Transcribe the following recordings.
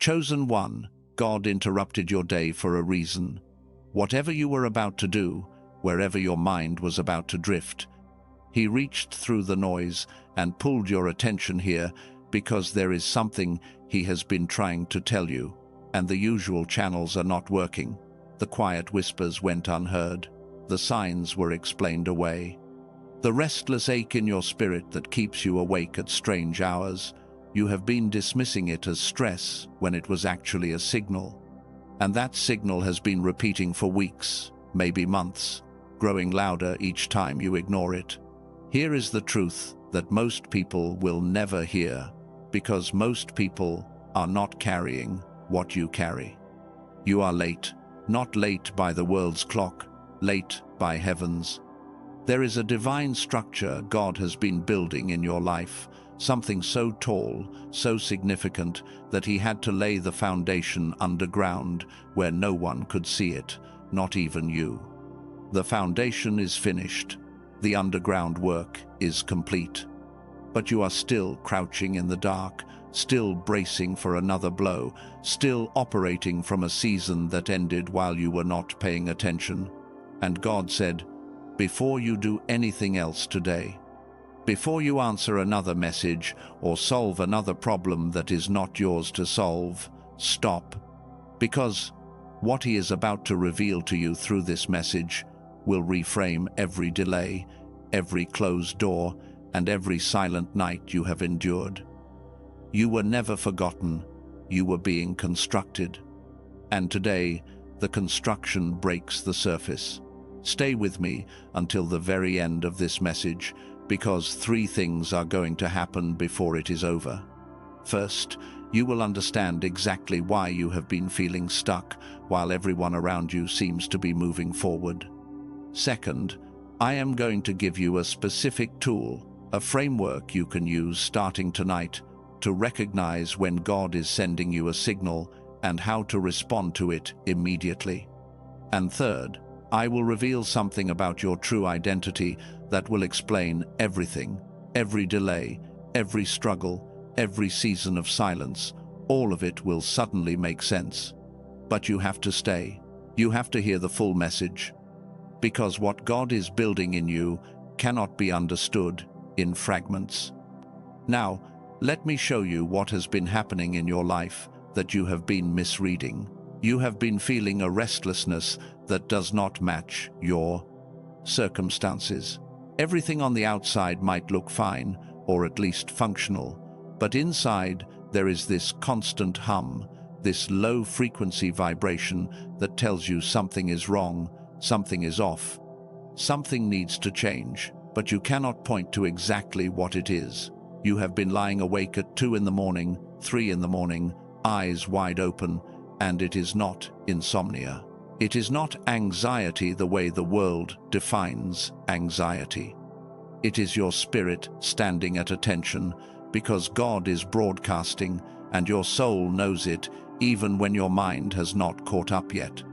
Chosen one, God interrupted your day for a reason. Whatever you were about to do, wherever your mind was about to drift, He reached through the noise and pulled your attention here because there is something He has been trying to tell you, and the usual channels are not working. The quiet whispers went unheard. The signs were explained away. The restless ache in your spirit that keeps you awake at strange hours, you have been dismissing it as stress when it was actually a signal. And that signal has been repeating for weeks, maybe months, growing louder each time you ignore it. Here is the truth that most people will never hear, because most people are not carrying what you carry. You are late, not late by the world's clock, late by heaven's. There is a divine structure God has been building in your life, something so tall, so significant that He had to lay the foundation underground where no one could see it, not even you. The foundation is finished. The underground work is complete. But you are still crouching in the dark, still bracing for another blow, still operating from a season that ended while you were not paying attention. And God said, before you do anything else today, before you answer another message or solve another problem that is not yours to solve, stop. Because what He is about to reveal to you through this message will reframe every delay, every closed door, and every silent night you have endured. You were never forgotten. You were being constructed. And today, the construction breaks the surface. Stay with me until the very end of this message, because 3 things are going to happen before it is over. First, you will understand exactly why you have been feeling stuck while everyone around you seems to be moving forward. Second, I am going to give you a specific tool, a framework you can use starting tonight to recognize when God is sending you a signal and how to respond to it immediately. And third, I will reveal something about your true identity that will explain everything, every delay, every struggle, every season of silence. All of it will suddenly make sense. But you have to stay. You have to hear the full message. Because what God is building in you cannot be understood in fragments. Now, let me show you what has been happening in your life that you have been misreading. You have been feeling a restlessness that does not match your circumstances. Everything on the outside might look fine, or at least functional, but inside there is this constant hum, this low-frequency vibration that tells you something is wrong, something is off, something needs to change, but you cannot point to exactly what it is. You have been lying awake at 2 in the morning, 3 in the morning, eyes wide open, and it is not insomnia. It is not anxiety the way the world defines anxiety. It is your spirit standing at attention because God is broadcasting and your soul knows it even when your mind has not caught up yet.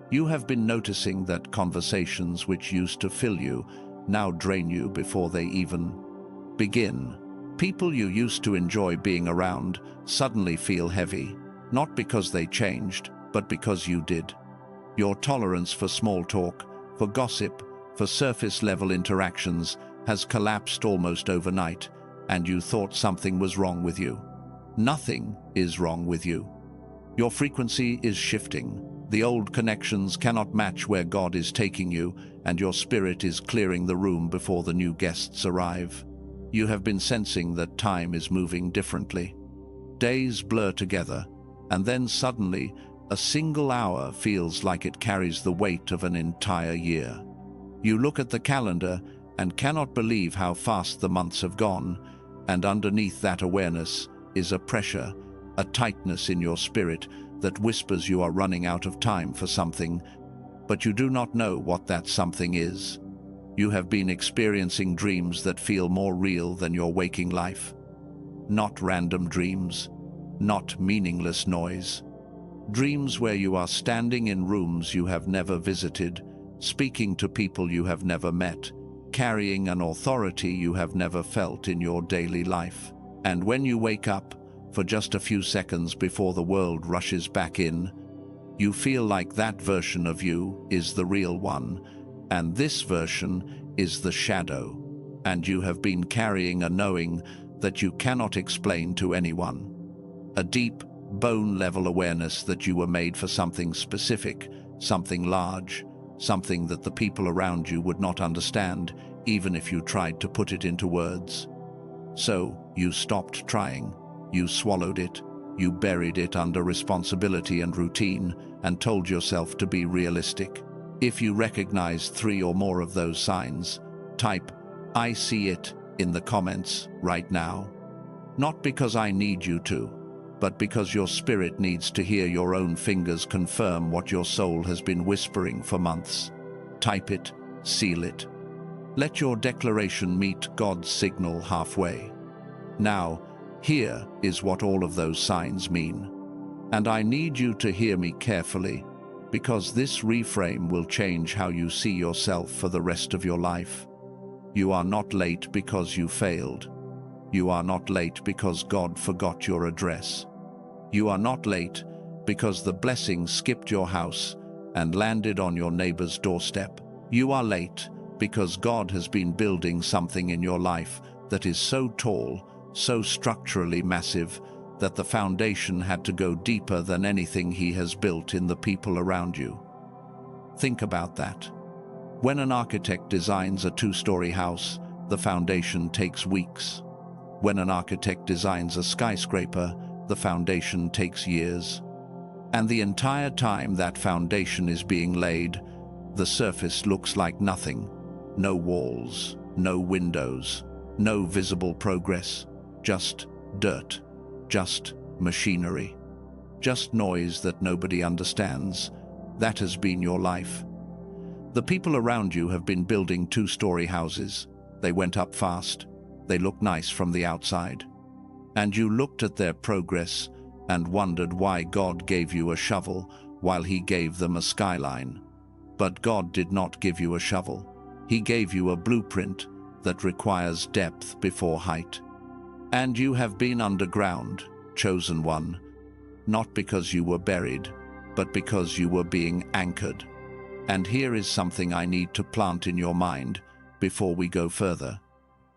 You have been noticing that conversations which used to fill you now drain you before they even begin. People you used to enjoy being around suddenly feel heavy, not because they changed, but because you did. Your tolerance for small talk, for gossip, for surface-level interactions has collapsed almost overnight, and you thought something was wrong with you. Nothing is wrong with you. Your frequency is shifting. The old connections cannot match where God is taking you, and your spirit is clearing the room before the new guests arrive. You have been sensing that time is moving differently. Days blur together, and then suddenly, a single hour feels like it carries the weight of an entire year. You look at the calendar and cannot believe how fast the months have gone, and underneath that awareness is a pressure, a tightness in your spirit that whispers you are running out of time for something, but you do not know what that something is. You have been experiencing dreams that feel more real than your waking life. Not random dreams, not meaningless noise. Dreams where you are standing in rooms you have never visited, speaking to people you have never met, carrying an authority you have never felt in your daily life. And when you wake up, for just a few seconds before the world rushes back in. You feel like that version of you is the real one, and this version is the shadow, and you have been carrying a knowing that you cannot explain to anyone. A deep, bone-level awareness that you were made for something specific, something large, something that the people around you would not understand, even if you tried to put it into words. So, you stopped trying. You swallowed it. You buried it under responsibility and routine, and told yourself to be realistic. If you recognize 3 or more of those signs, type, "I see it," in the comments right now. Not because I need you to, but because your spirit needs to hear your own fingers confirm what your soul has been whispering for months. Type it, seal it. Let your declaration meet God's signal halfway. Now, here is what all of those signs mean. And I need you to hear me carefully, because this reframe will change how you see yourself for the rest of your life. You are not late because you failed. You are not late because God forgot your address. You are not late because the blessing skipped your house and landed on your neighbor's doorstep. You are late because God has been building something in your life that is so tall, so structurally massive, that the foundation had to go deeper than anything He has built in the people around you. Think about that. When an architect designs a 2-story house, the foundation takes weeks. When an architect designs a skyscraper, the foundation takes years. And the entire time that foundation is being laid, the surface looks like nothing. No walls, no windows, no visible progress, just dirt, just machinery, just noise that nobody understands. That has been your life. The people around you have been building 2-story houses. They went up fast. They look nice from the outside. And you looked at their progress and wondered why God gave you a shovel while He gave them a skyline. But God did not give you a shovel. He gave you a blueprint that requires depth before height. And you have been underground, chosen one, not because you were buried, but because you were being anchored. And here is something I need to plant in your mind before we go further,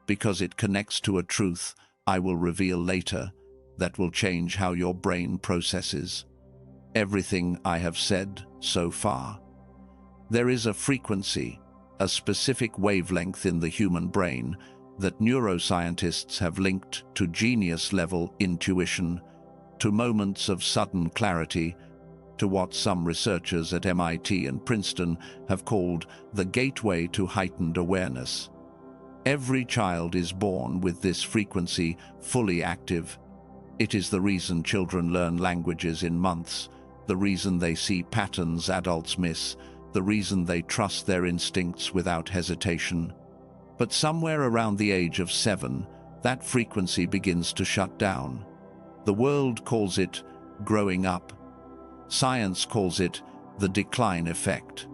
because it connects to a truth I will reveal later that will change how your brain processes everything I have said so far. There is a frequency, a specific wavelength in the human brain that neuroscientists have linked to genius-level intuition, to moments of sudden clarity, to what some researchers at MIT and Princeton have called the gateway to heightened awareness. Every child is born with this frequency fully active. It is the reason children learn languages in months, the reason they see patterns adults miss, the reason they trust their instincts without hesitation. But somewhere around the age of 7, that frequency begins to shut down. The world calls it growing up. Science calls it the decline effect.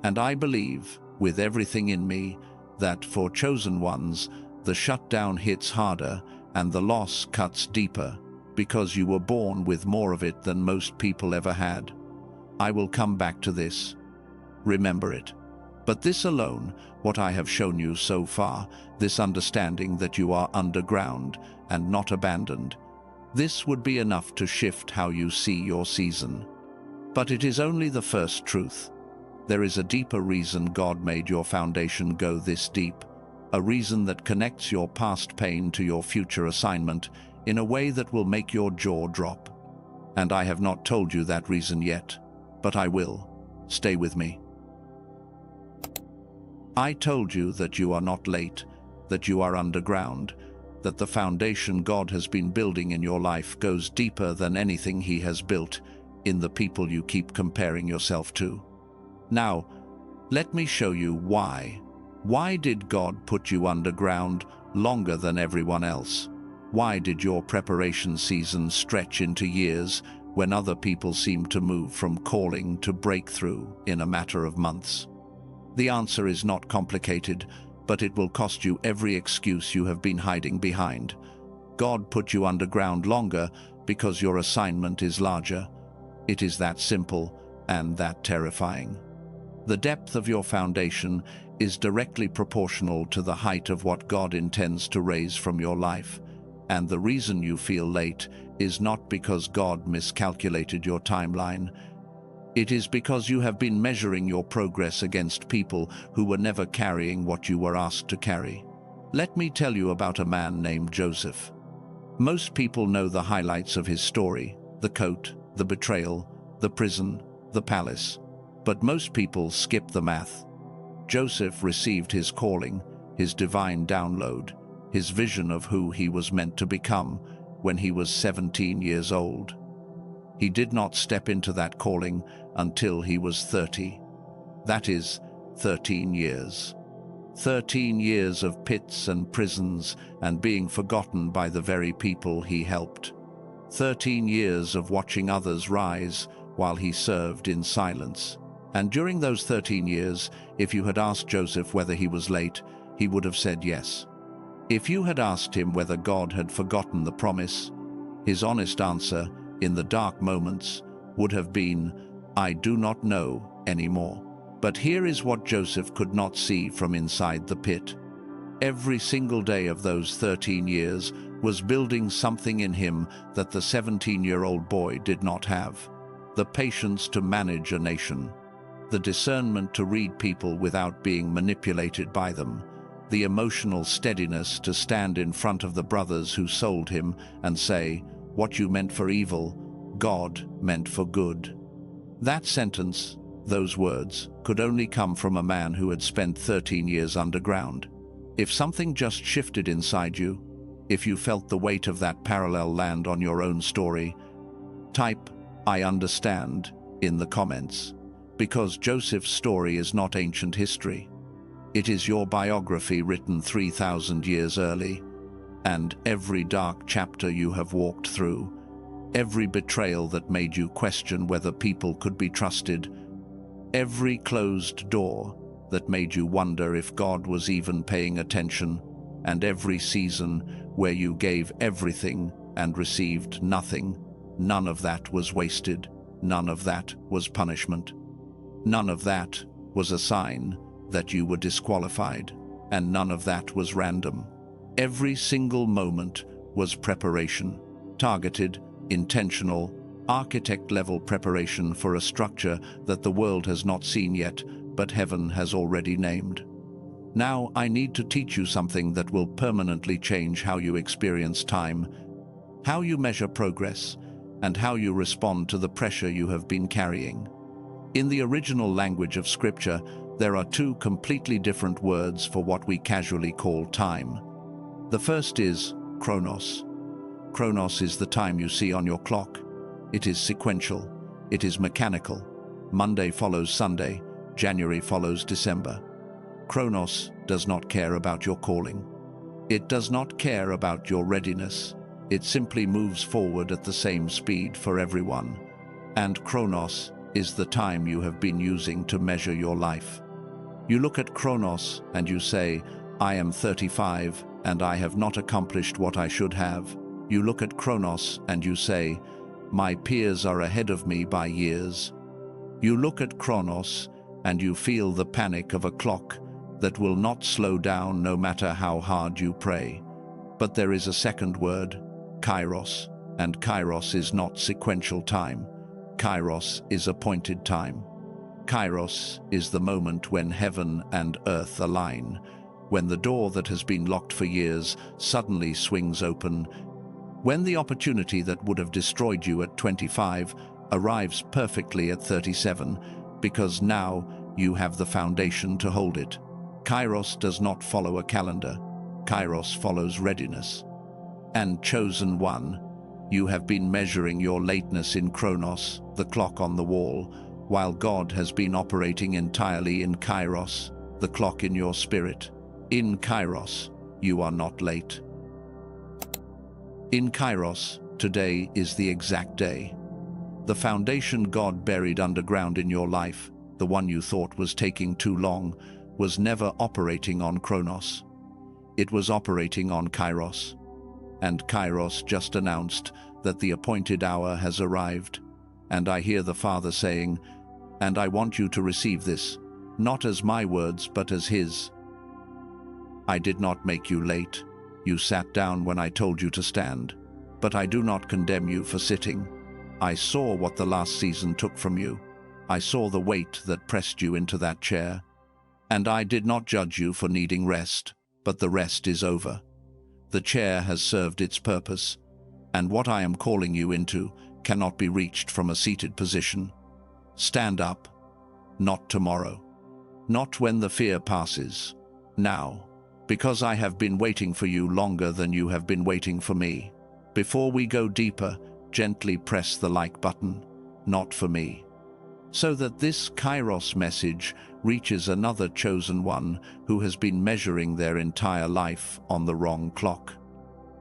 And I believe, with everything in me, that for chosen ones, the shutdown hits harder and the loss cuts deeper, because you were born with more of it than most people ever had. I will come back to this. Remember it. But this alone, what I have shown you so far, this understanding that you are underground and not abandoned, this would be enough to shift how you see your season. But it is only the first truth. There is a deeper reason God made your foundation go this deep, a reason that connects your past pain to your future assignment in a way that will make your jaw drop. And I have not told you that reason yet, but I will. Stay with me. I told you that you are not late, that you are underground, that the foundation God has been building in your life goes deeper than anything He has built in the people you keep comparing yourself to. Now, let me show you why. Why did God put you underground longer than everyone else? Why did your preparation season stretch into years when other people seemed to move from calling to breakthrough in a matter of months? The answer is not complicated, but it will cost you every excuse you have been hiding behind. God put you underground longer because your assignment is larger. It is that simple and that terrifying. The depth of your foundation is directly proportional to the height of what God intends to raise from your life. And the reason you feel late is not because God miscalculated your timeline. It is because you have been measuring your progress against people who were never carrying what you were asked to carry. Let me tell you about a man named Joseph. Most people know the highlights of his story: the coat, the betrayal, the prison, the palace. But most people skip the math. Joseph received his calling, his divine download, his vision of who he was meant to become when he was 17 years old. He did not step into that calling until he was 30. That is, 13 years. 13 years of pits and prisons and being forgotten by the very people he helped. 13 years of watching others rise while he served in silence. And during those 13 years, if you had asked Joseph whether he was late, he would have said yes. If you had asked him whether God had forgotten the promise, his honest answer, in the dark moments, would have been, "I do not know anymore." But here is what Joseph could not see from inside the pit. Every single day of those 13 years was building something in him that the 17-year-old boy did not have: the patience to manage a nation, the discernment to read people without being manipulated by them, the emotional steadiness to stand in front of the brothers who sold him and say, "What you meant for evil, God meant for good." That sentence, those words, could only come from a man who had spent 13 years underground. If something just shifted inside you, if you felt the weight of that parallel land on your own story, type "I understand" in the comments. Because Joseph's story is not ancient history. It is your biography written 3,000 years early. And every dark chapter you have walked through, every betrayal that made you question whether people could be trusted, every closed door that made you wonder if God was even paying attention, and every season where you gave everything and received nothing, none of that was wasted, none of that was punishment. None of that was a sign that you were disqualified, and none of that was random. Every single moment was preparation, targeted, intentional, architect-level preparation for a structure that the world has not seen yet, but heaven has already named. Now I need to teach you something that will permanently change how you experience time, how you measure progress, and how you respond to the pressure you have been carrying. In the original language of Scripture, there are two completely different words for what we casually call time. The first is chronos. Chronos is the time you see on your clock. It is sequential. It is mechanical. Monday follows Sunday. January follows December. Chronos does not care about your calling. It does not care about your readiness. It simply moves forward at the same speed for everyone. And chronos is the time you have been using to measure your life. You look at chronos and you say, "I am 35 and I have not accomplished what I should have." You look at chronos and you say, "My peers are ahead of me by years." You look at chronos and you feel the panic of a clock that will not slow down no matter how hard you pray. But there is a second word, kairos, and kairos is not sequential time. Kairos is appointed time. Kairos is the moment when heaven and earth align, when the door that has been locked for years suddenly swings open, when the opportunity that would have destroyed you at 25 arrives perfectly at 37, because now you have the foundation to hold it. Kairos does not follow a calendar. Kairos follows readiness. And chosen one, you have been measuring your lateness in Chronos, the clock on the wall, while God has been operating entirely in Kairos, the clock in your spirit. In Kairos, you are not late. In Kairos, today is the exact day. The foundation God buried underground in your life, the one you thought was taking too long, was never operating on Chronos. It was operating on Kairos. and Kairos just announced that the appointed hour has arrived. And I hear the Father saying, "And I want you to receive this, not as my words, but as His. I did not make you late. You sat down when I told you to stand. But I do not condemn you for sitting. I saw what the last season took from you. I saw the weight that pressed you into that chair. And I did not judge you for needing rest, but the rest is over. The chair has served its purpose, and what I am calling you into cannot be reached from a seated position. Stand up, not tomorrow, not when the fear passes, now, because I have been waiting for you longer than you have been waiting for me. Before we go deeper, gently press the like button, not for me, so that this Kairos message reaches another chosen one who has been measuring their entire life on the wrong clock.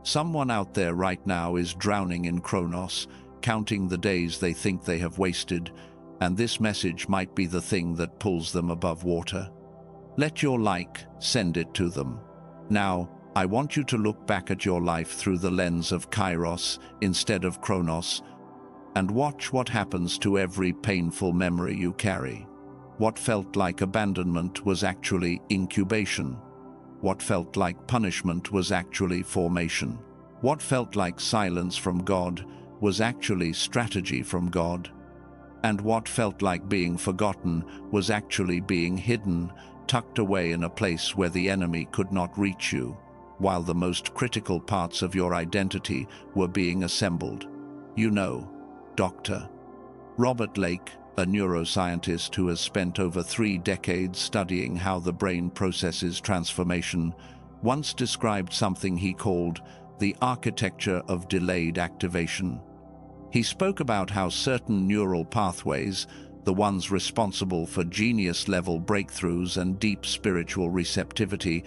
Someone out there right now is drowning in Chronos, counting the days they think they have wasted, and this message might be the thing that pulls them above water. Let your like send it to them. Now, I want you to look back at your life through the lens of Kairos instead of Chronos, and watch what happens to every painful memory you carry. What felt like abandonment was actually incubation. What felt like punishment was actually formation. What felt like silence from God was actually strategy from God. And what felt like being forgotten was actually being hidden, tucked away in a place where the enemy could not reach you, while the most critical parts of your identity were being assembled. You know, Dr. Robert Lake, a neuroscientist who has spent over 3 decades studying how the brain processes transformation, once described something he called the architecture of delayed activation. He spoke about how certain neural pathways, the ones responsible for genius-level breakthroughs and deep spiritual receptivity,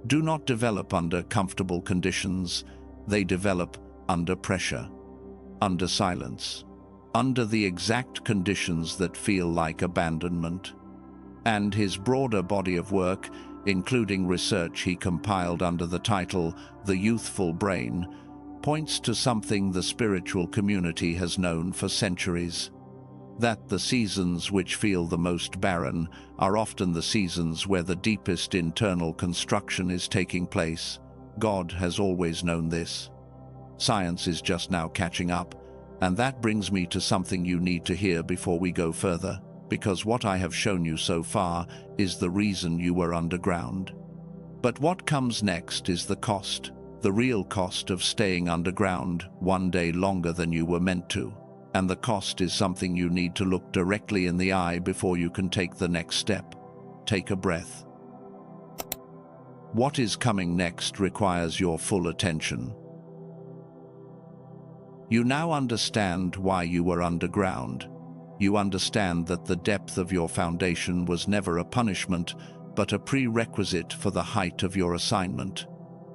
do not develop under comfortable conditions. They develop under pressure, under silence, under the exact conditions that feel like abandonment. And his broader body of work, including research he compiled under the title The Youthful Brain, points to something the spiritual community has known for centuries: that the seasons which feel the most barren are often the seasons where the deepest internal construction is taking place. God has always known this. Science is just now catching up, and that brings me to something you need to hear before we go further, because what I have shown you so far is the reason you were underground. But what comes next is the cost, the real cost of staying underground one day longer than you were meant to. And the cost is something you need to look directly in the eye before you can take the next step. Take a breath. What is coming next requires your full attention. You now understand why you were underground. You understand that the depth of your foundation was never a punishment, but a prerequisite for the height of your assignment.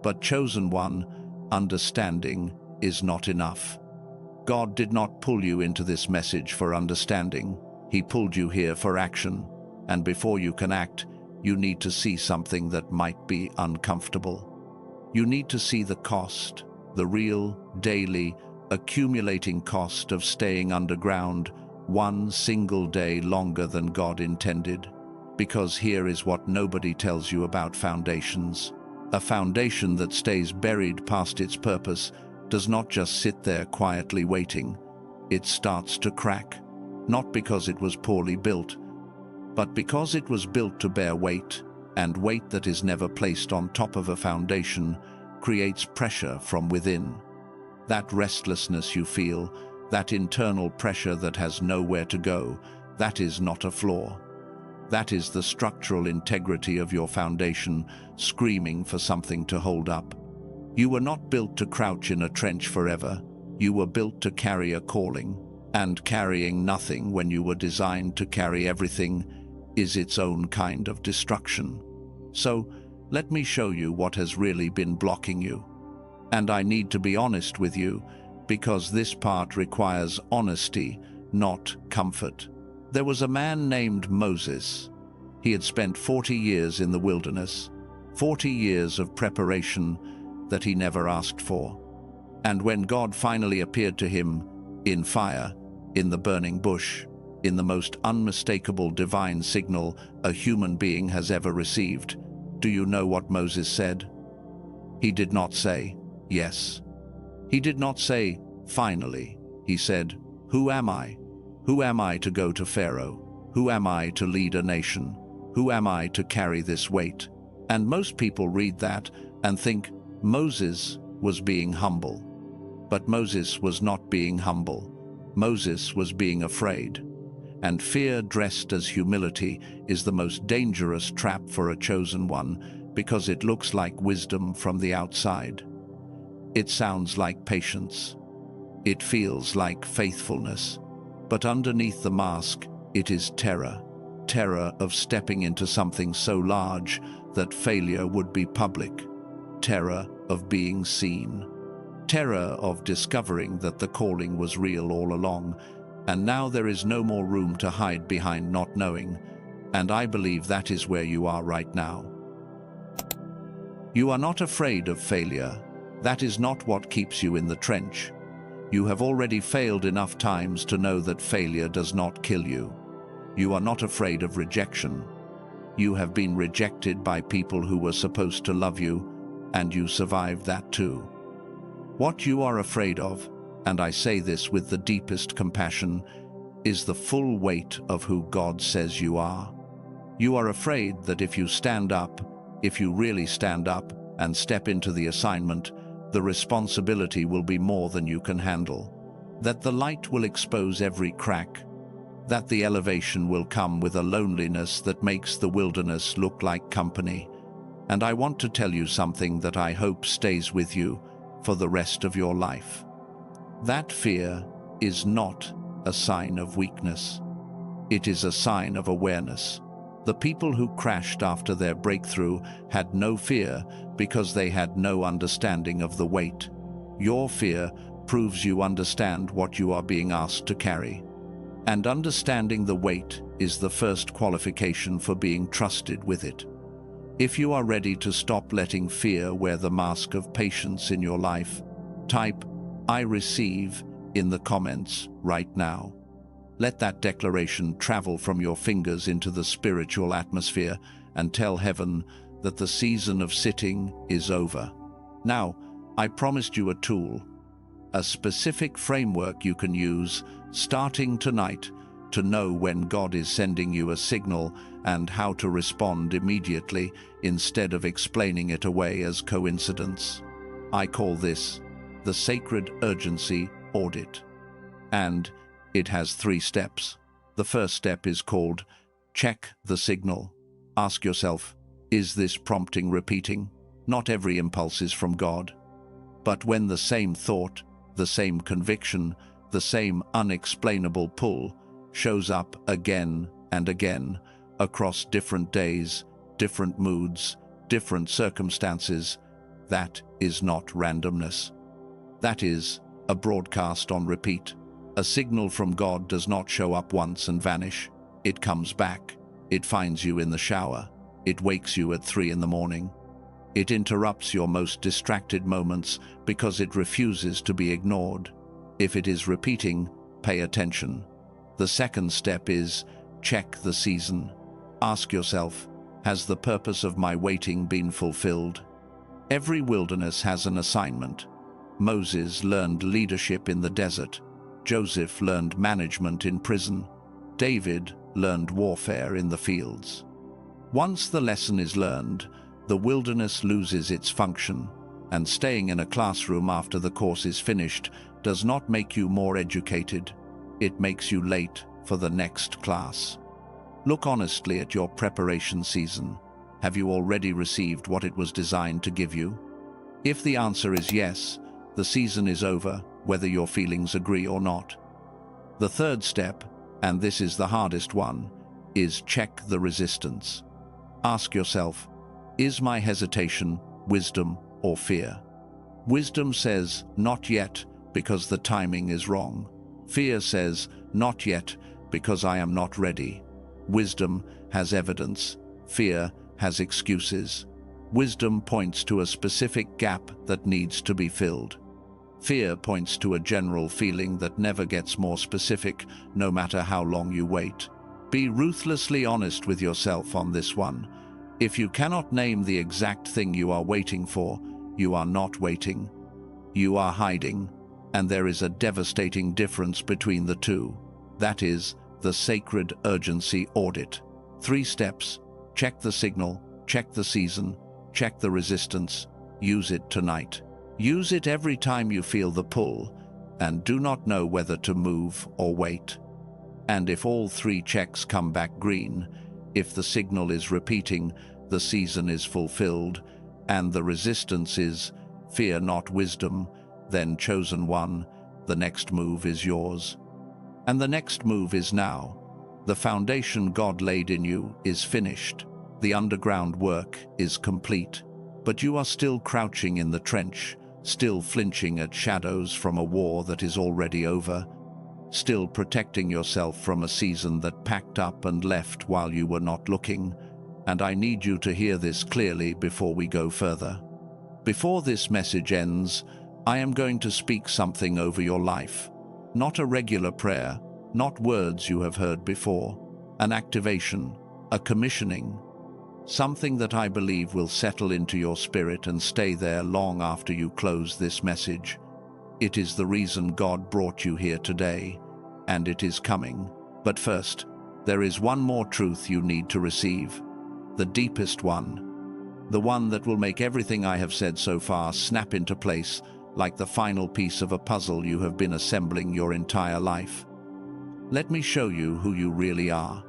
But chosen one, understanding is not enough. God did not pull you into this message for understanding. He pulled you here for action. And before you can act, you need to see something that might be uncomfortable. You need to see the cost, the real, daily, accumulating cost of staying underground one single day longer than God intended. Because here is what nobody tells you about foundations. A foundation that stays buried past its purpose does not just sit there quietly waiting. It starts to crack, not because it was poorly built, but because it was built to bear weight, and weight that is never placed on top of a foundation creates pressure from within. That restlessness you feel, that internal pressure that has nowhere to go, that is not a flaw. That is the structural integrity of your foundation screaming for something to hold up. You were not built to crouch in a trench forever. You were built to carry a calling, and carrying nothing when you were designed to carry everything is its own kind of destruction. So, let me show you what has really been blocking you. And I need to be honest with you, because this part requires honesty, not comfort. There was a man named Moses. He had spent 40 years in the wilderness, 40 years of preparation that he never asked for. And when God finally appeared to him in fire, in the burning bush, in the most unmistakable divine signal a human being has ever received, do you know what Moses said? He did not say, yes. He did not say, finally. He said, who am I? Who am I to go to Pharaoh? Who am I to lead a nation? Who am I to carry this weight? And most people read that and think Moses was being humble. But Moses was not being humble. Moses was being afraid. And fear dressed as humility is the most dangerous trap for a chosen one because it looks like wisdom from the outside. It sounds like patience. It feels like faithfulness. But underneath the mask, it is terror. Terror of stepping into something so large that failure would be public. Terror of being seen. Terror of discovering that the calling was real all along, and now there is no more room to hide behind not knowing, and I believe that is where you are right now. You are not afraid of failure. That is not what keeps you in the trench. You have already failed enough times to know that failure does not kill you. You are not afraid of rejection. You have been rejected by people who were supposed to love you, and you survived that too. What you are afraid of, and I say this with the deepest compassion, is the full weight of who God says you are. You are afraid that if you stand up, if you really stand up and step into the assignment, the responsibility will be more than you can handle. That the light will expose every crack. That the elevation will come with a loneliness that makes the wilderness look like company. And I want to tell you something that I hope stays with you for the rest of your life. That fear is not a sign of weakness. It is a sign of awareness. The people who crashed after their breakthrough had no fear because they had no understanding of the weight. Your fear proves you understand what you are being asked to carry. And understanding the weight is the first qualification for being trusted with it. If you are ready to stop letting fear wear the mask of patience in your life, type "I receive" in the comments right now. Let that declaration travel from your fingers into the spiritual atmosphere and tell heaven that the season of sitting is over. Now, I promised you a tool, a specific framework you can use starting tonight to know when God is sending you a signal and how to respond immediately instead of explaining it away as coincidence. I call this the sacred urgency audit. And it has 3 steps. The first step is called check the signal. Ask yourself, is this prompting repeating? Not every impulse is from God. But when the same thought, the same conviction, the same unexplainable pull shows up again and again across different days, different moods, different circumstances, that is not randomness. That is a broadcast on repeat. A signal from God does not show up once and vanish. It comes back. It finds you in the shower. It wakes you at 3 in the morning. It interrupts your most distracted moments because it refuses to be ignored. If it is repeating, pay attention. The second step is check the season. Ask yourself, has the purpose of my waiting been fulfilled? Every wilderness has an assignment. Moses learned leadership in the desert. Joseph learned management in prison. David learned warfare in the fields. Once the lesson is learned, the wilderness loses its function, and staying in a classroom after the course is finished does not make you more educated. It makes you late for the next class. Look honestly at your preparation season. Have you already received what it was designed to give you? If the answer is yes, the season is over, whether your feelings agree or not. The third step, and this is the hardest one, is check the resistance. Ask yourself, is my hesitation wisdom or fear? Wisdom says, not yet, because the timing is wrong. Fear says, not yet, because I am not ready. Wisdom has evidence. Fear has excuses. Wisdom points to a specific gap that needs to be filled. Fear points to a general feeling that never gets more specific, no matter how long you wait. Be ruthlessly honest with yourself on this one. If you cannot name the exact thing you are waiting for, you are not waiting. You are hiding, and there is a devastating difference between the two. That is the sacred urgency audit. 3 steps: check the signal, check the season, check the resistance. Use it tonight. Use it every time you feel the pull, and do not know whether to move or wait. And if all 3 checks come back green, if the signal is repeating, the season is fulfilled, and the resistance is, fear not wisdom, then chosen one, the next move is yours. And the next move is now. The foundation God laid in you is finished. The underground work is complete. But you are still crouching in the trench, still flinching at shadows from a war that is already over, still protecting yourself from a season that packed up and left while you were not looking. And I need you to hear this clearly before we go further. Before this message ends, I am going to speak something over your life. Not a regular prayer, not words you have heard before. An activation, a commissioning. Something that I believe will settle into your spirit and stay there long after you close this message. It is the reason God brought you here today, and it is coming. But first, there is one more truth you need to receive. The deepest one. The one that will make everything I have said so far snap into place, like the final piece of a puzzle you have been assembling your entire life. Let me show you who you really are.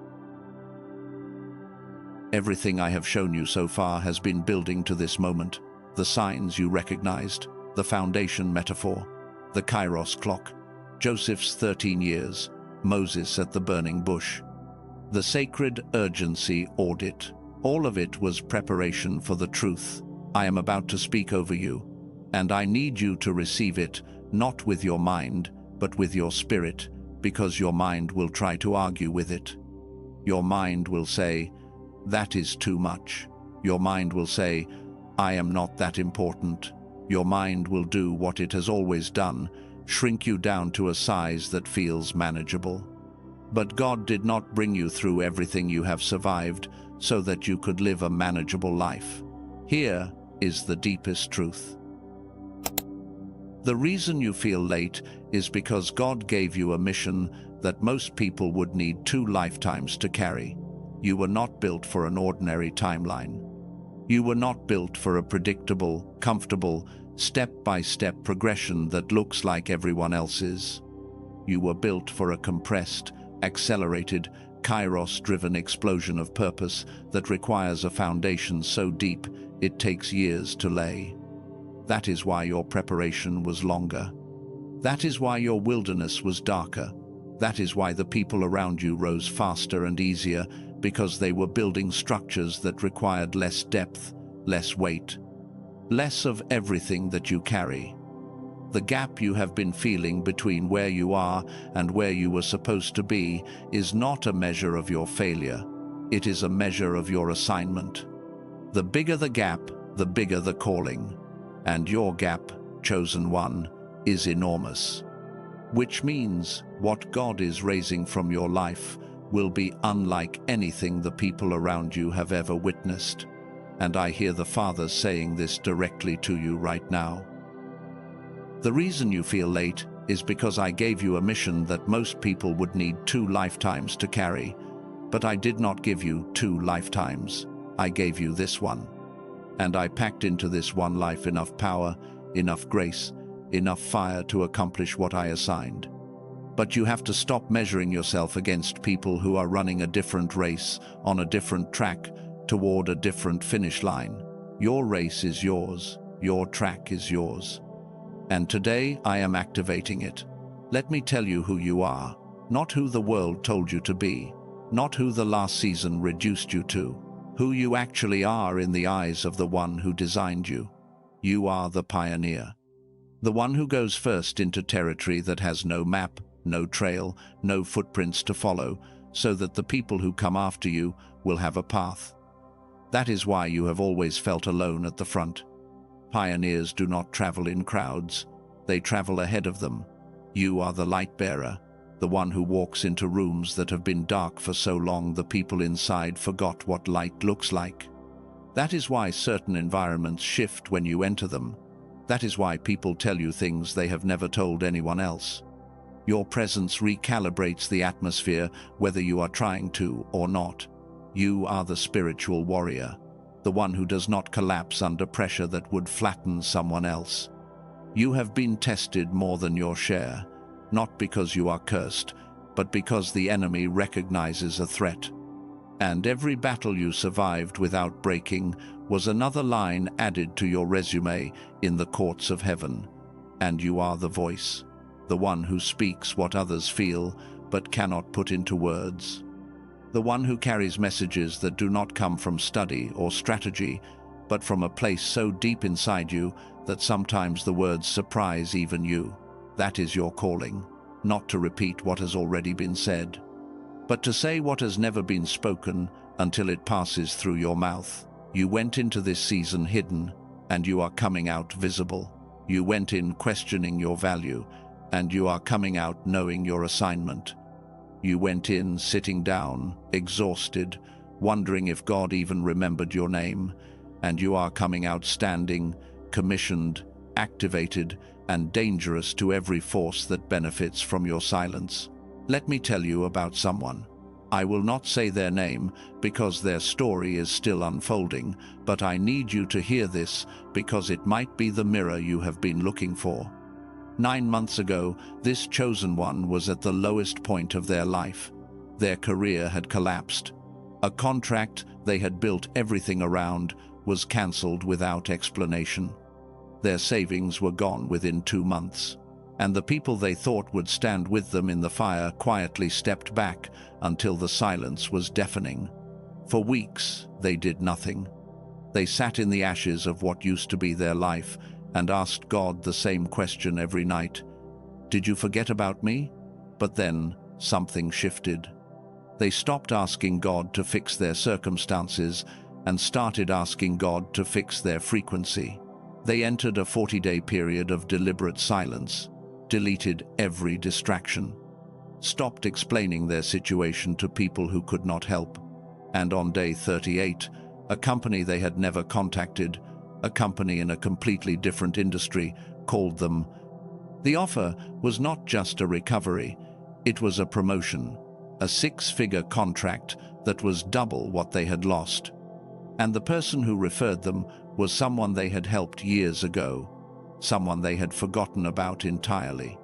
Everything I have shown you so far has been building to this moment. The signs you recognized, the foundation metaphor, the Kairos clock, Joseph's 13 years, Moses at the burning bush, the sacred urgency audit. All of it was preparation for the truth I am about to speak over you, and I need you to receive it, not with your mind, but with your spirit, because your mind will try to argue with it. Your mind will say, "That is too much." Your mind will say, "I am not that important." Your mind will do what it has always done, shrink you down to a size that feels manageable. But God did not bring you through everything you have survived so that you could live a manageable life. Here is the deepest truth. The reason you feel late is because God gave you a mission that most people would need 2 lifetimes to carry. You were not built for an ordinary timeline. You were not built for a predictable, comfortable, step-by-step progression that looks like everyone else's. You were built for a compressed, accelerated, Kairos-driven explosion of purpose that requires a foundation so deep it takes years to lay. That is why your preparation was longer. That is why your wilderness was darker. That is why the people around you rose faster and easier, because they were building structures that required less depth, less weight, less of everything that you carry. The gap you have been feeling between where you are and where you were supposed to be is not a measure of your failure. It is a measure of your assignment. The bigger the gap, the bigger the calling. And your gap, chosen one, is enormous. Which means what God is raising from your life will be unlike anything the people around you have ever witnessed. And I hear the Father saying this directly to you right now. The reason you feel late is because I gave you a mission that most people would need 2 lifetimes to carry. But I did not give you 2 lifetimes. I gave you this one. And I packed into this one life enough power, enough grace, enough fire to accomplish what I assigned. But you have to stop measuring yourself against people who are running a different race, on a different track, toward a different finish line. Your race is yours. Your track is yours. And today I am activating it. Let me tell you who you are, not who the world told you to be, not who the last season reduced you to, who you actually are in the eyes of the one who designed you. You are the pioneer. The one who goes first into territory that has no map, no trail, no footprints to follow, so that the people who come after you will have a path. That is why you have always felt alone at the front. Pioneers do not travel in crowds. They travel ahead of them. You are the light bearer, the one who walks into rooms that have been dark for so long the people inside forgot what light looks like. That is why certain environments shift when you enter them. That is why people tell you things they have never told anyone else. Your presence recalibrates the atmosphere whether you are trying to or not. You are the spiritual warrior, the one who does not collapse under pressure that would flatten someone else. You have been tested more than your share, not because you are cursed, but because the enemy recognizes a threat. And every battle you survived without breaking was another line added to your resume in the courts of heaven. And you are the voice, the one who speaks what others feel but cannot put into words. The one who carries messages that do not come from study or strategy, but from a place so deep inside you that sometimes the words surprise even you. That is your calling, not to repeat what has already been said, but to say what has never been spoken until it passes through your mouth. You went into this season hidden, and you are coming out visible. You went in questioning your value, and you are coming out knowing your assignment. You went in sitting down, exhausted, wondering if God even remembered your name, and you are coming out standing, commissioned, activated, and dangerous to every force that benefits from your silence. Let me tell you about someone. I will not say their name because their story is still unfolding, but I need you to hear this because it might be the mirror you have been looking for. 9 months ago, this chosen one was at the lowest point of their life. Their career had collapsed. A contract they had built everything around was cancelled without explanation. Their savings were gone within 2 months, and the people they thought would stand with them in the fire quietly stepped back until the silence was deafening. For weeks, they did nothing. They sat in the ashes of what used to be their life and asked God the same question every night. Did you forget about me? But then something shifted. They stopped asking God to fix their circumstances and started asking God to fix their frequency. They entered a 40-day period of deliberate silence, deleted every distraction, stopped explaining their situation to people who could not help. And on day 38, a company they had never contacted, a company in a completely different industry, called them. The offer was not just a recovery, it was a promotion, a 6-figure contract that was double what they had lost. And the person who referred them was someone they had helped years ago, someone they had forgotten about entirely.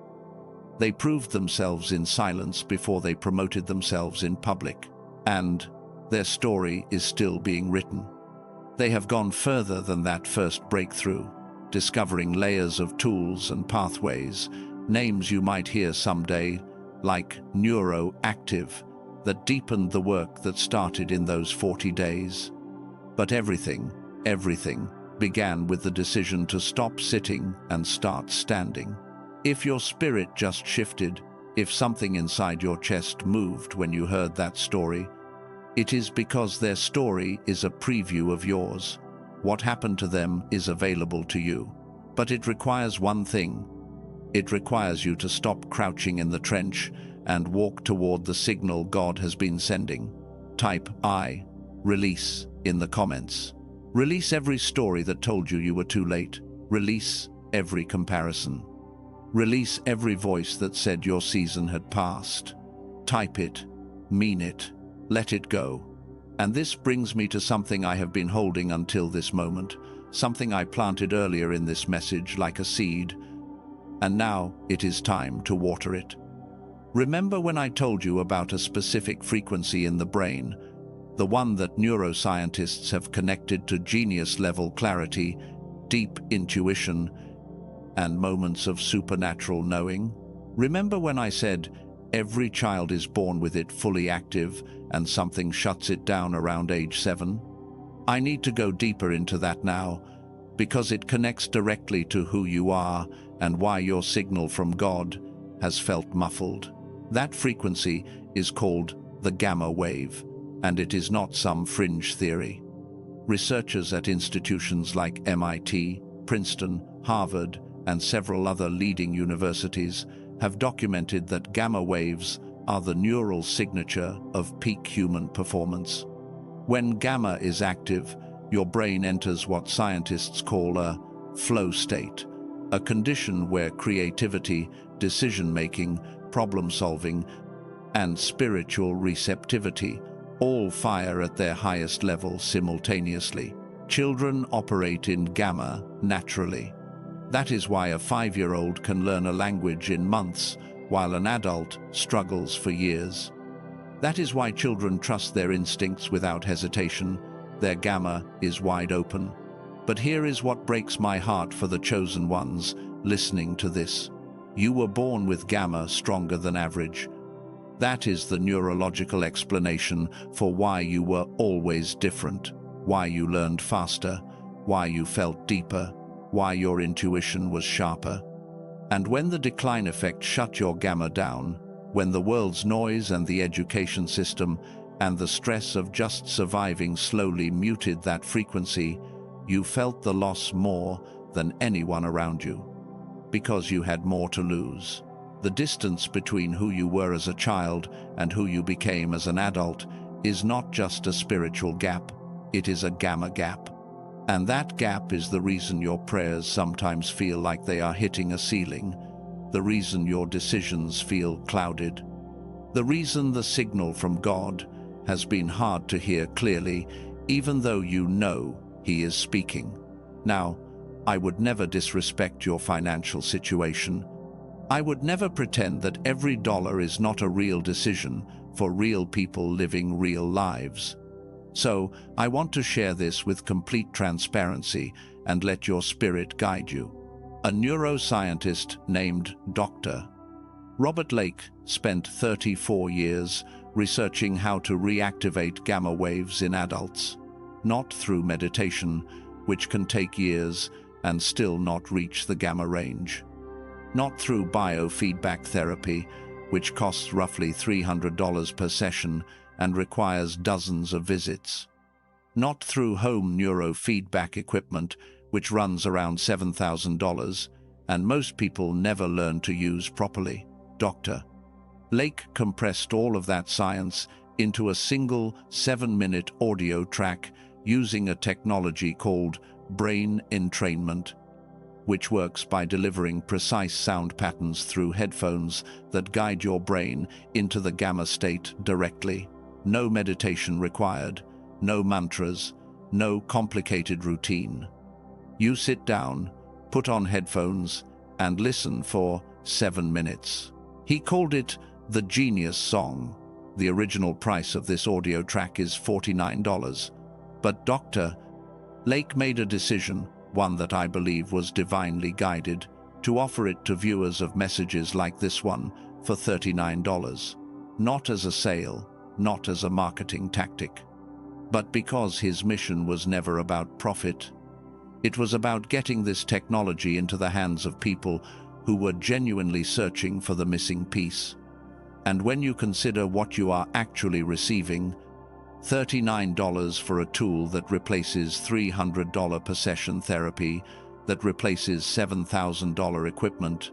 They proved themselves in silence before they promoted themselves in public, and their story is still being written. They have gone further than that first breakthrough, discovering layers of tools and pathways, names you might hear someday, like neuroactive, that deepened the work that started in those 40 days. But everything began with the decision to stop sitting and start standing. If your spirit just shifted, if something inside your chest moved when you heard that story, it is because their story is a preview of yours. What happened to them is available to you. But it requires one thing. It requires you to stop crouching in the trench and walk toward the signal God has been sending. Type I, release, in the comments. Release every story that told you you were too late. Release every comparison. Release every voice that said your season had passed. Type it, mean it, let it go. And this brings me to something I have been holding until this moment, something I planted earlier in this message like a seed, and now it is time to water it. Remember when I told you about a specific frequency in the brain, the one that neuroscientists have connected to genius-level clarity, deep intuition, and moments of supernatural knowing? Remember when I said, every child is born with it fully active and something shuts it down around age 7? I need to go deeper into that now, because it connects directly to who you are and why your signal from God has felt muffled. That frequency is called the gamma wave, and it is not some fringe theory. Researchers at institutions like MIT, Princeton, Harvard, and several other leading universities have documented that gamma waves are the neural signature of peak human performance. When gamma is active, your brain enters what scientists call a flow state, a condition where creativity, decision-making, problem-solving, and spiritual receptivity all fire at their highest level simultaneously. Children operate in gamma naturally. That is why a 5-year-old can learn a language in months, while an adult struggles for years. That is why children trust their instincts without hesitation. Their gamma is wide open. But here is what breaks my heart for the chosen ones listening to this. You were born with gamma stronger than average. That is the neurological explanation for why you were always different, why you learned faster, why you felt deeper, why your intuition was sharper. And when the decline effect shut your gamma down, when the world's noise and the education system and the stress of just surviving slowly muted that frequency, you felt the loss more than anyone around you, because you had more to lose. The distance between who you were as a child and who you became as an adult is not just a spiritual gap, it is a gamma gap. And that gap is the reason your prayers sometimes feel like they are hitting a ceiling, the reason your decisions feel clouded, the reason the signal from God has been hard to hear clearly, even though you know He is speaking. Now, I would never disrespect your financial situation. I would never pretend that every dollar is not a real decision for real people living real lives. So, I want to share this with complete transparency and let your spirit guide you. A neuroscientist named Dr. Robert Lake spent 34 years researching how to reactivate gamma waves in adults, not through meditation, which can take years and still not reach the gamma range, not through biofeedback therapy, which costs roughly $300 per session and requires dozens of visits, not through home neurofeedback equipment, which runs around $7,000, and most people never learn to use properly. Dr. Lake compressed all of that science into a single 7-minute audio track using a technology called brain entrainment, which works by delivering precise sound patterns through headphones that guide your brain into the gamma state directly. No meditation required, no mantras, no complicated routine. You sit down, put on headphones, and listen for 7 minutes. He called it the Genius Song. The original price of this audio track is $49. But Dr. Lake made a decision, one that I believe was divinely guided, to offer it to viewers of messages like this one for $39. Not as a sale, not as a marketing tactic, but because his mission was never about profit. It was about getting this technology into the hands of people who were genuinely searching for the missing piece. And when you consider what you are actually receiving, $39 for a tool that replaces $300 per session therapy, that replaces $7,000 equipment,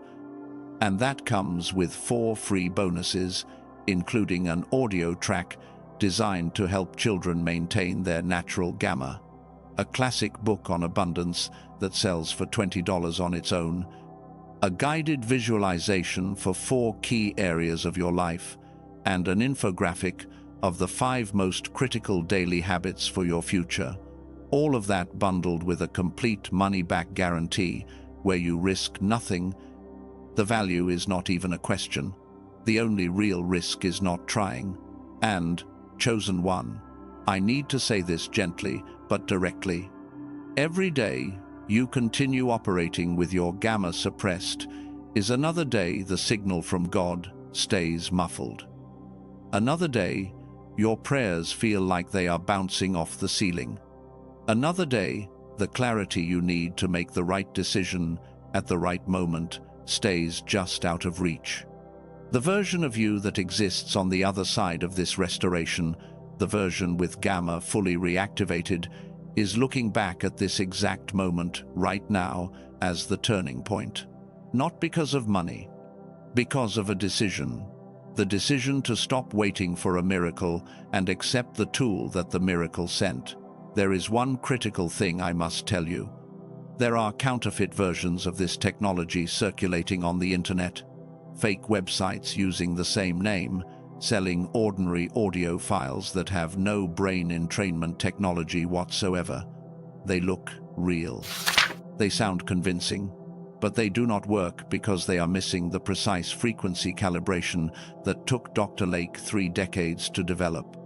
and that comes with 4 free bonuses, including an audio track designed to help children maintain their natural gamma, a classic book on abundance that sells for $20 on its own, a guided visualization for 4 key areas of your life, and an infographic of the 5 most critical daily habits for your future. All of that bundled with a complete money-back guarantee where you risk nothing. The value is not even a question. The only real risk is not trying. And, chosen one, I need to say this gently but directly. Every day you continue operating with your gamma suppressed is another day the signal from God stays muffled. Another day your prayers feel like they are bouncing off the ceiling. Another day the clarity you need to make the right decision at the right moment stays just out of reach. The version of you that exists on the other side of this restoration, the version with gamma fully reactivated, is looking back at this exact moment right now as the turning point. Not because of money, because of a decision. The decision to stop waiting for a miracle and accept the tool that the miracle sent. There is one critical thing I must tell you. There are counterfeit versions of this technology circulating on the internet. Fake websites using the same name, selling ordinary audio files that have no brain entrainment technology whatsoever. They look real. They sound convincing, but they do not work because they are missing the precise frequency calibration that took Dr. Lake 3 decades to develop.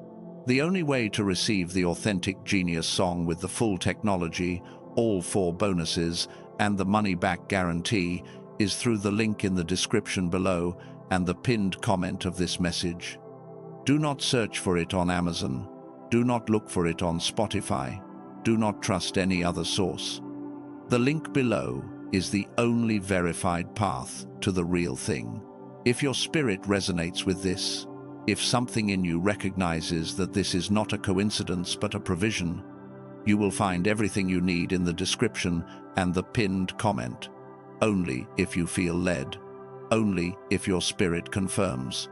The only way to receive the authentic Genius song with the full technology, all 4 bonuses, and the money-back guarantee is through the link in the description below and the pinned comment of this message. Do not search for it on Amazon. Do not look for it on Spotify. Do not trust any other source. The link below is the only verified path to the real thing. If your spirit resonates with this, if something in you recognizes that this is not a coincidence but a provision, you will find everything you need in the description and the pinned comment. Only if you feel led. Only if your spirit confirms.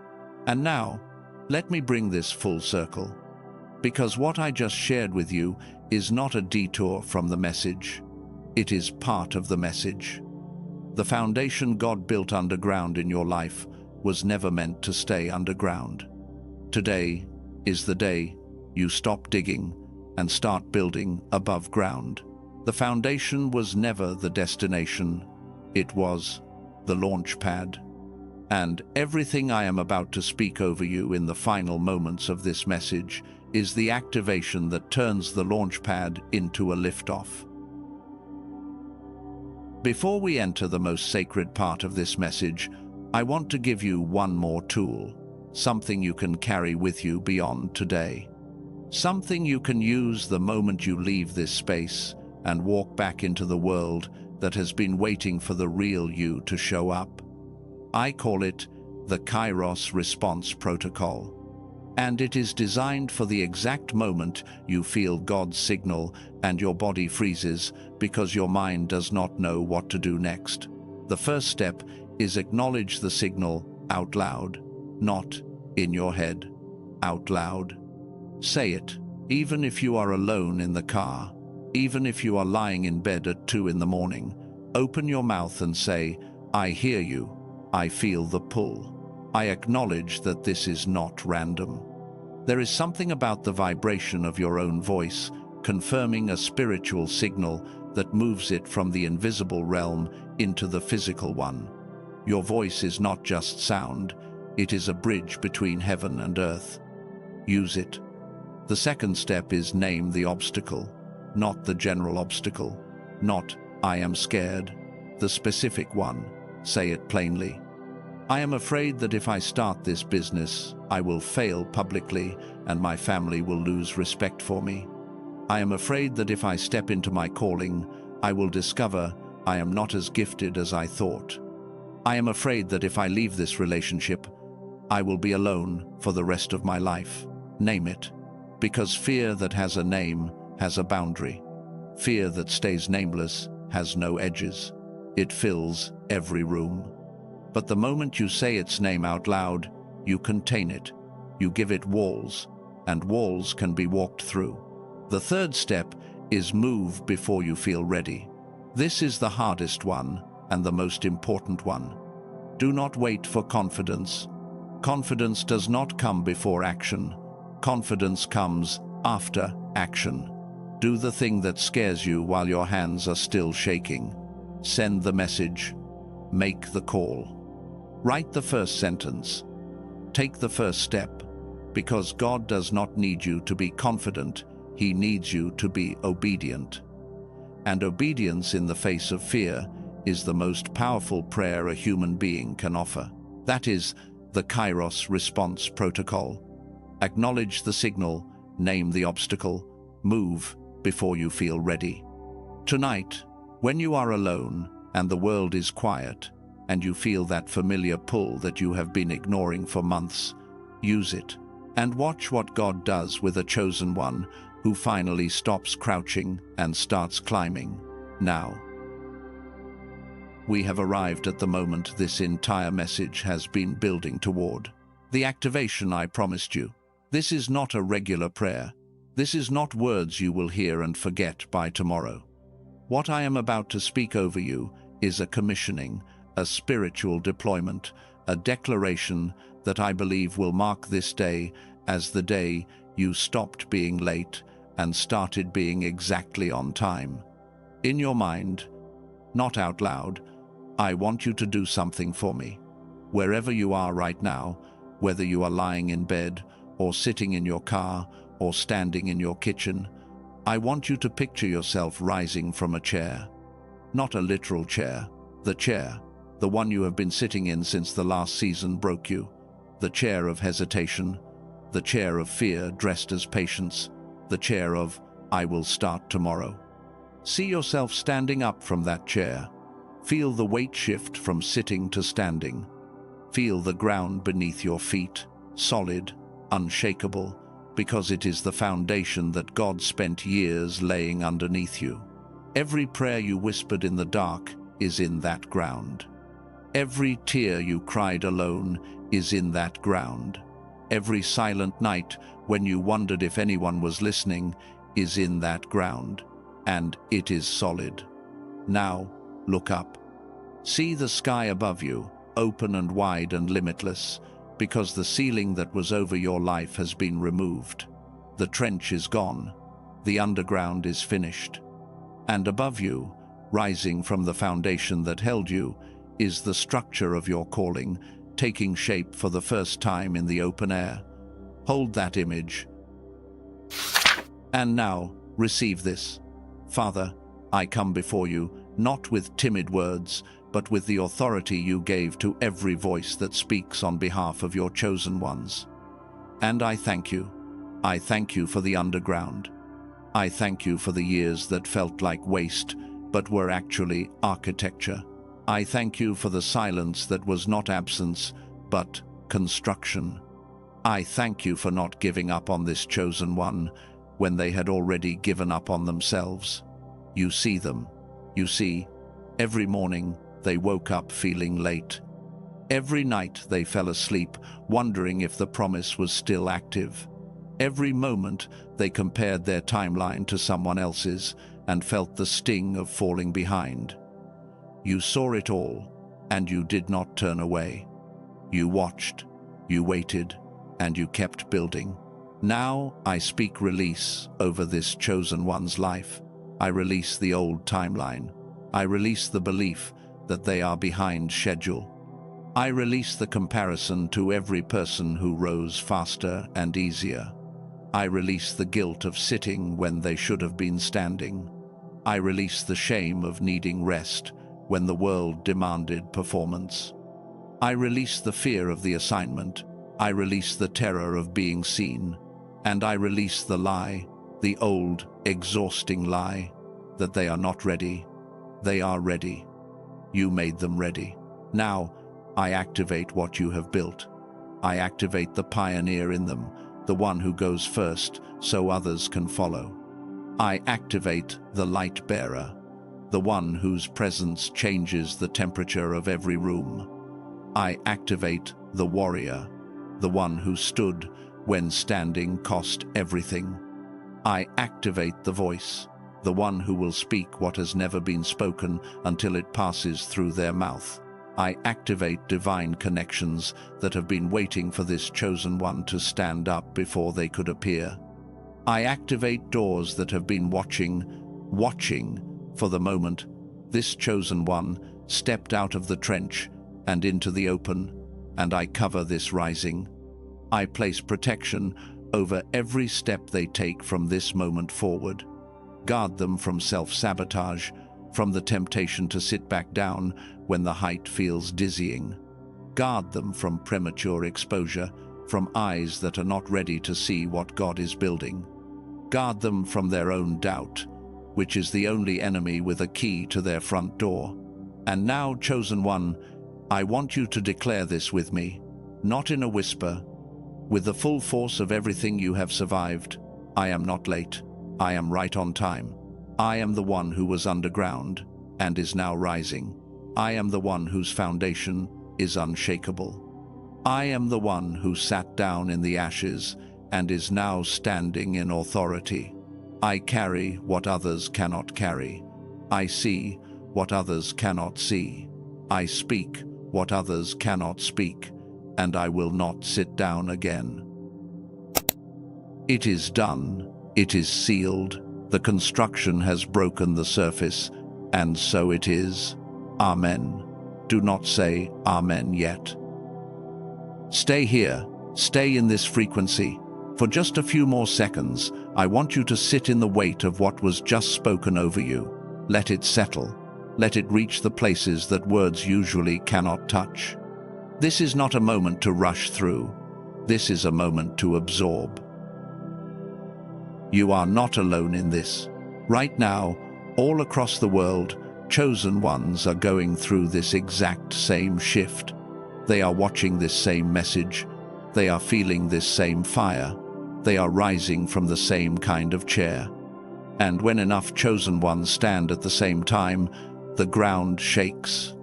And now, let me bring this full circle. Because what I just shared with you is not a detour from the message. It is part of the message. The foundation God built underground in your life was never meant to stay underground. Today is the day you stop digging and start building above ground. The foundation was never the destination. It was the launch pad. And everything I am about to speak over you in the final moments of this message is the activation that turns the launch pad into a liftoff. Before we enter the most sacred part of this message, I want to give you one more tool, something you can carry with you beyond today. Something you can use the moment you leave this space and walk back into the world that has been waiting for the real you to show up. I call it the Kairos Response Protocol. And it is designed for the exact moment you feel God's signal and your body freezes because your mind does not know what to do next. The first step is acknowledge the signal out loud, not in your head, out loud. Say it, even if you are alone in the car, even if you are lying in bed at 2 in the morning. Open your mouth and say, I hear you, I feel the pull. I acknowledge that this is not random. There is something about the vibration of your own voice, confirming a spiritual signal that moves it from the invisible realm into the physical one. Your voice is not just sound, it is a bridge between heaven and earth. Use it. The second step is name the obstacle, not the general obstacle, not I am scared, the specific one. Say it plainly. I am afraid that if I start this business, I will fail publicly and my family will lose respect for me. I am afraid that if I step into my calling, I will discover I am not as gifted as I thought. I am afraid that if I leave this relationship, I will be alone for the rest of my life. Name it. Because fear that has a name has a boundary. Fear that stays nameless has no edges. It fills every room. But the moment you say its name out loud, you contain it. You give it walls, and walls can be walked through. The third step is move before you feel ready. This is the hardest one and the most important one. Do not wait for confidence. Confidence does not come before action. Confidence comes after action. Do the thing that scares you while your hands are still shaking. Send the message. Make the call. Write the first sentence. Take the first step, because God does not need you to be confident, He needs you to be obedient. And obedience in the face of fear is the most powerful prayer a human being can offer. That is the Kairos Response Protocol. Acknowledge the signal, name the obstacle, move before you feel ready. Tonight, when you are alone and the world is quiet, and you feel that familiar pull that you have been ignoring for months, use it, and watch what God does with a chosen one who finally stops crouching and starts climbing. Now, We have arrived at the moment this entire message has been building toward. The activation I promised you. This is not a regular prayer. This is not words you will hear and forget by tomorrow. What I am about to speak over you is a commissioning, a spiritual deployment, a declaration that I believe will mark this day as the day you stopped being late and started being exactly on time. In your mind, not out loud, I want you to do something for me. Wherever you are right now, whether you are lying in bed or sitting in your car or standing in your kitchen, I want you to picture yourself rising from a chair. Not a literal chair, the one you have been sitting in since the last season broke you, the chair of hesitation, the chair of fear dressed as patience, the chair of, I will start tomorrow. See yourself standing up from that chair. Feel the weight shift from sitting to standing. Feel the ground beneath your feet, solid, unshakable, because it is the foundation that God spent years laying underneath you. Every prayer you whispered in the dark is in that ground. Every tear you cried alone is in that ground. Every silent night when you wondered if anyone was listening is in that ground, and it is solid. Now, look up. See the sky above you, open and wide and limitless, because the ceiling that was over your life has been removed. The trench is gone. The underground is finished. And above you, rising from the foundation that held you, is the structure of your calling, taking shape for the first time in the open air. Hold that image. And now, receive this. Father, I come before you, not with timid words, but with the authority you gave to every voice that speaks on behalf of your chosen ones. And I thank you. I thank you for the underground. I thank you for the years that felt like waste, but were actually architecture. I thank you for the silence that was not absence, but construction. I thank you for not giving up on this chosen one when they had already given up on themselves. You see them. You see, every morning they woke up feeling late. Every night they fell asleep, wondering if the promise was still active. Every moment they compared their timeline to someone else's and felt the sting of falling behind. You saw it all, and you did not turn away. You watched, you waited, and you kept building. Now I speak release over this chosen one's life. I release the old timeline. I release the belief that they are behind schedule. I release the comparison to every person who rose faster and easier. I release the guilt of sitting when they should have been standing. I release the shame of needing rest when the world demanded performance. I release the fear of the assignment. I release the terror of being seen. And I release the lie, the old, exhausting lie, that they are not ready. They are ready. You made them ready. Now, I activate what you have built. I activate the pioneer in them, the one who goes first so others can follow. I activate the light bearer, the one whose presence changes the temperature of every room. I activate the warrior, the one who stood when standing cost everything. I activate the voice, the one who will speak what has never been spoken until it passes through their mouth. I activate divine connections that have been waiting for this chosen one to stand up before they could appear. I activate doors that have been watching for the moment this chosen one stepped out of the trench and into the open, and I cover this rising. I place protection over every step they take from this moment forward. Guard them from self-sabotage, from the temptation to sit back down when the height feels dizzying. Guard them from premature exposure, from eyes that are not ready to see what God is building. Guard them from their own doubt, which is the only enemy with a key to their front door. And now, chosen one, I want you to declare this with me, not in a whisper, with the full force of everything you have survived. I am not late. I am right on time. I am the one who was underground and is now rising. I am the one whose foundation is unshakable. I am the one who sat down in the ashes and is now standing in authority. I carry what others cannot carry. I see what others cannot see. I speak what others cannot speak, and I will not sit down again. It is done. It is sealed. The construction has broken the surface, and so it is. Amen. Do not say Amen yet. Stay here. Stay in this frequency. For just a few more seconds, I want you to sit in the weight of what was just spoken over you. Let it settle. Let it reach the places that words usually cannot touch. This is not a moment to rush through. This is a moment to absorb. You are not alone in this. Right now, all across the world, chosen ones are going through this exact same shift. They are watching this same message. They are feeling this same fire. They are rising from the same kind of chair. And when enough chosen ones stand at the same time, the ground shakes.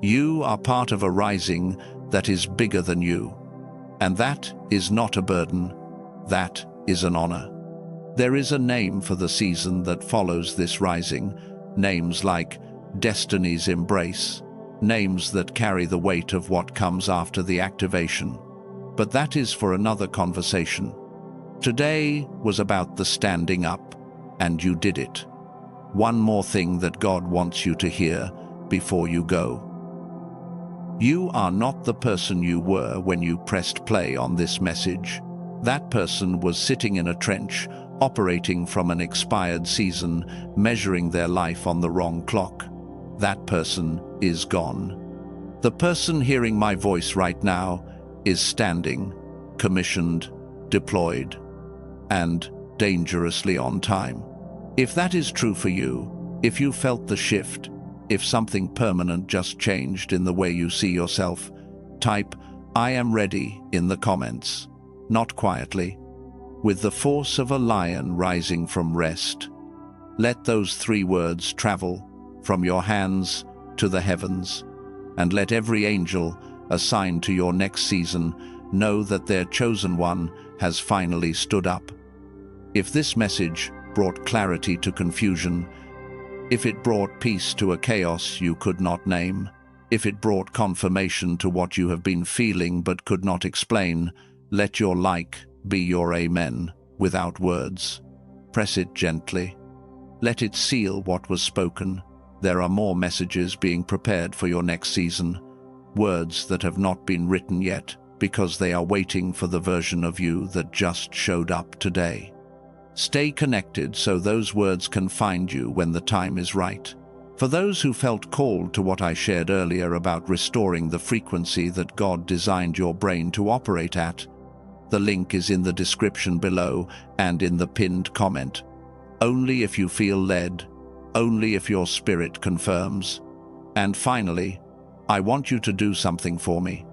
You are part of a rising that is bigger than you. And that is not a burden. That is an honor. There is a name for the season that follows this rising, names like Destiny's Embrace, names that carry the weight of what comes after the activation. But that is for another conversation. Today was about the standing up, and you did it. One more thing that God wants you to hear before you go. You are not the person you were when you pressed play on this message. That person was sitting in a trench, operating from an expired season, measuring their life on the wrong clock. That person is gone. The person hearing my voice right now is standing, commissioned, deployed, and dangerously on time. If that is true for you, if you felt the shift, if something permanent just changed in the way you see yourself, type "I am ready" in the comments, not quietly, with the force of a lion rising from rest. Let those 3 words travel from your hands to the heavens, and let every angel assigned to your next season know that their chosen one has finally stood up. If this message brought clarity to confusion, if it brought peace to a chaos you could not name, if it brought confirmation to what you have been feeling but could not explain, let your like be your amen, without words. Press it gently. Let it seal what was spoken. There are more messages being prepared for your next season, words that have not been written yet, because they are waiting for the version of you that just showed up today. Stay connected so those words can find you when the time is right. For those who felt called to what I shared earlier about restoring the frequency that God designed your brain to operate at, the link is in the description below and in the pinned comment. Only if you feel led, only if your spirit confirms. And finally, I want you to do something for me.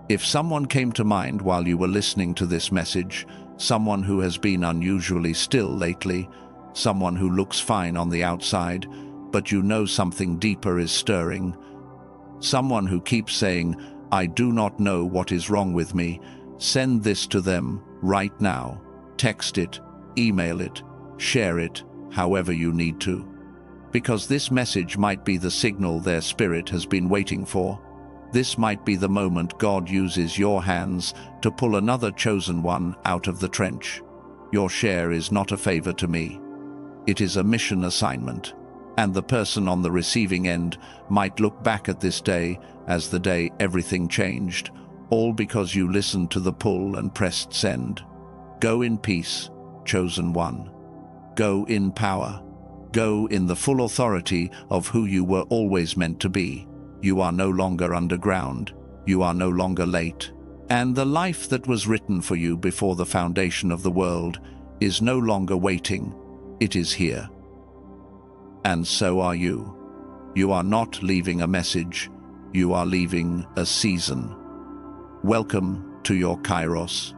If someone came to mind while you were listening to this message, someone who has been unusually still lately, someone who looks fine on the outside, but you know something deeper is stirring, someone who keeps saying, "I do not know what is wrong with me," send this to them right now. Text it, email it, share it, however you need to. Because this message might be the signal their spirit has been waiting for. This might be the moment God uses your hands to pull another chosen one out of the trench. Your share is not a favor to me. It is a mission assignment. And the person on the receiving end might look back at this day as the day everything changed, all because you listened to the pull and pressed send. Go in peace, chosen one. Go in power. Go in the full authority of who you were always meant to be. You are no longer underground. You are no longer late. And the life that was written for you before the foundation of the world is no longer waiting. It is here. And so are you. You are not leaving a message. You are leaving a season. Welcome to your Kairos.